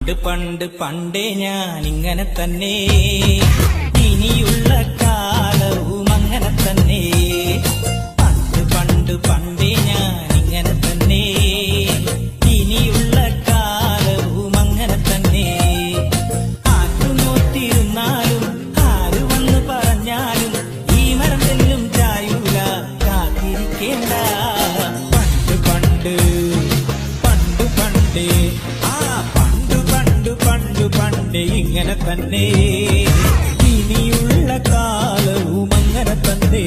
പണ്ട് പണ്ടേ ഞാനിങ്ങനെ തന്നെ, ഇനിയുള്ള കാലവും അങ്ങനെ തന്നെ. പണ്ട് പണ്ട് പണ്ടേ ഞാനിങ്ങനെ തന്നെ, ഇനിയുള്ള കാലവും അങ്ങനെ തന്നെ. ആറ്റു നോറ്റിരുന്നാലും ആര് വന്ന് പറഞ്ഞാലും ഈ മരം തെല്ലും ചായൂല, കാത്തിരിക്കേണ്ട. പണ്ട് പണ്ട് പണ്ട് പണ്ടേ പണ്ട് ഇങ്ങനെ തന്നെ, ഇനിയുള്ള കാലവും അങ്ങനെ തന്നെ.